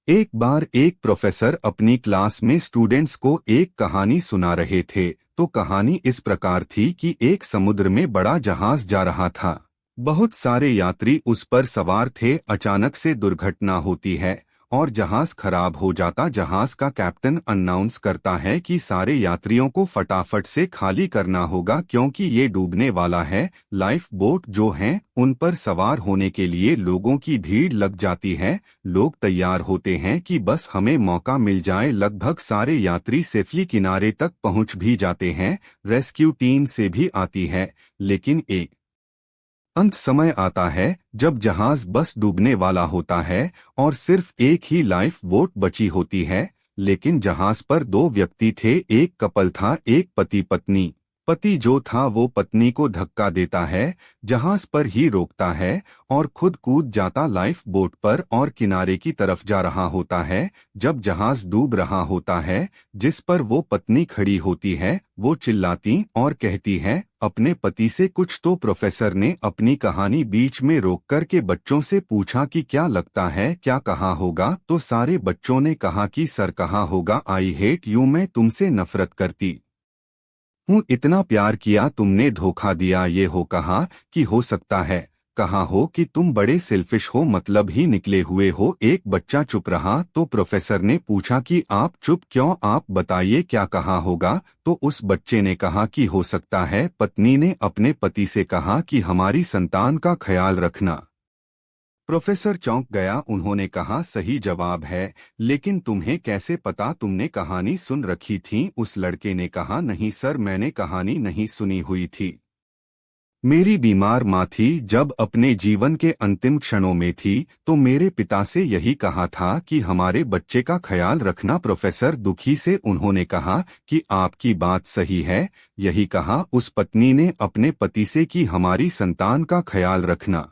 एक बार एक प्रोफेसर अपनी क्लास में स्टूडेंट्स को एक कहानी सुना रहे थे। तो कहानी इस प्रकार थी कि एक समुद्र में बड़ा जहाज जा रहा था। बहुत सारे यात्री उस पर सवार थे। अचानक से दुर्घटना होती है और जहाज खराब हो जाता। जहाज का कैप्टन अनाउंस करता है कि सारे यात्रियों को फटाफट से खाली करना होगा क्योंकि ये डूबने वाला है। लाइफ बोट जो हैं उन पर सवार होने के लिए लोगों की भीड़ लग जाती है। लोग तैयार होते हैं कि बस हमें मौका मिल जाए। लगभग सारे यात्री सेफली किनारे तक पहुंच भी जाते हैं। रेस्क्यू टीम से भी आती है, लेकिन एक अंत समय आता है जब जहाज बस डूबने वाला होता है और सिर्फ एक ही लाइफ बोट बची होती है। लेकिन जहाज पर दो व्यक्ति थे। एक कपल था, एक पति पत्नी। पति जो था वो पत्नी को धक्का देता है, जहाज पर ही रोकता है और खुद कूद जाता लाइफ बोट पर और किनारे की तरफ जा रहा होता है। जब जहाज डूब रहा होता है, जिस पर वो पत्नी खड़ी होती है, वो चिल्लाती और कहती है अपने पति से कुछ। तो प्रोफेसर ने अपनी कहानी बीच में रोक कर के बच्चों से पूछा कि क्या लगता है क्या कहा होगा। तो सारे बच्चों ने कहा कि सर कहा होगा आई हेट यू, मैं तुमसे नफरत करती हूँ, इतना प्यार किया तुमने धोखा दिया। ये हो कहा कि हो सकता है कहा हो कि तुम बड़े सेल्फिश हो, मतलब ही निकले हुए हो। एक बच्चा चुप रहा तो प्रोफेसर ने पूछा कि आप चुप क्यों, आप बताइए क्या कहा होगा। तो उस बच्चे ने कहा कि हो सकता है। पत्नी ने अपने पति से कहा कि हमारी संतान का ख्याल रखना। प्रोफेसर चौंक गया। उन्होंने कहा सही जवाब है, लेकिन तुम्हें कैसे पता, तुमने कहानी सुन रखी थी। उस लड़के ने कहा नहीं सर, मैंने कहानी नहीं सुनी हुई थी। मेरी बीमार माँ थी, जब अपने जीवन के अंतिम क्षणों में थी तो मेरे पिता से यही कहा था कि हमारे बच्चे का ख्याल रखना। प्रोफेसर दुखी से उन्होंने कहा कि आपकी बात सही है। यही कहा उस पत्नी ने अपने पति से कि हमारी संतान का ख्याल रखना।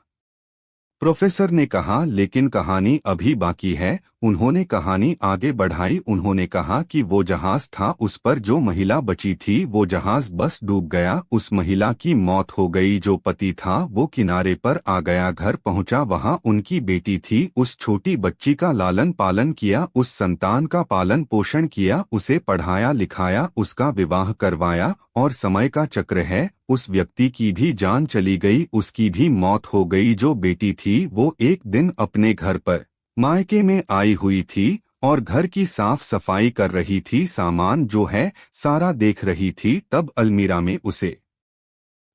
प्रोफेसर ने कहा लेकिन कहानी अभी बाकी है। उन्होंने कहानी आगे बढ़ाई। उन्होंने कहा कि वो जहाज था, उस पर जो महिला बची थी वो जहाज बस डूब गया। उस महिला की मौत हो गई। जो पति था वो किनारे पर आ गया, घर पहुंचा, वहां उनकी बेटी थी। उस छोटी बच्ची का लालन पालन किया, उस संतान का पालन पोषण किया, उसे पढ़ाया लिखाया, उसका विवाह करवाया। और समय का चक्र है, उस व्यक्ति की भी जान चली गई, उसकी भी मौत हो गई। जो बेटी थी वो एक दिन अपने घर पर मायके में आई हुई थी और घर की साफ सफाई कर रही थी, सामान जो है सारा देख रही थी। तब अलमीरा में उसे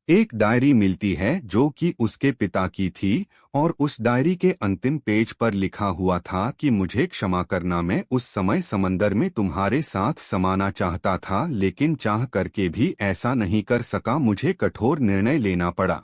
एक डायरी मिलती है जो कि उसके पिता की थी और उस डायरी के अंतिम पेज पर लिखा हुआ था कि मुझे क्षमा करना, मैं उस समय समंदर में तुम्हारे साथ समाना चाहता था, लेकिन चाह करके भी ऐसा नहीं कर सका, मुझे कठोर निर्णय लेना पड़ा।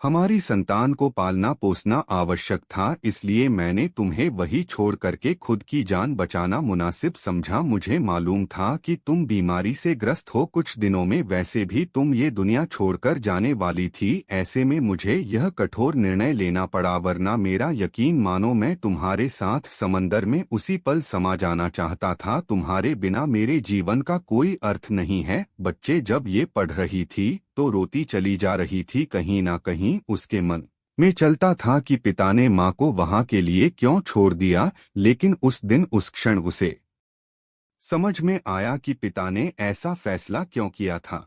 हमारी संतान को पालना पोसना आवश्यक था, इसलिए मैंने तुम्हें वही छोड़ करके खुद की जान बचाना मुनासिब समझा। मुझे मालूम था कि तुम बीमारी से ग्रस्त हो कुछ दिनों में, वैसे भी तुम ये दुनिया छोड़कर जाने वाली थी। ऐसे में मुझे यह कठोर निर्णय लेना पड़ा, वरना मेरा यकीन मानो मैं तुम्हारे साथ समंदर में उसी पल समा जाना चाहता था। तुम्हारे बिना मेरे जीवन का कोई अर्थ नहीं है। बच्चे जब ये पढ़ रही थी तो रोती चली जा रही थी। कहीं ना कहीं उसके मन में चलता था कि पिता ने माँ को वहां के लिए क्यों छोड़ दिया। लेकिन उस दिन उस क्षण उसे समझ में आया कि पिता ने ऐसा फैसला क्यों किया था।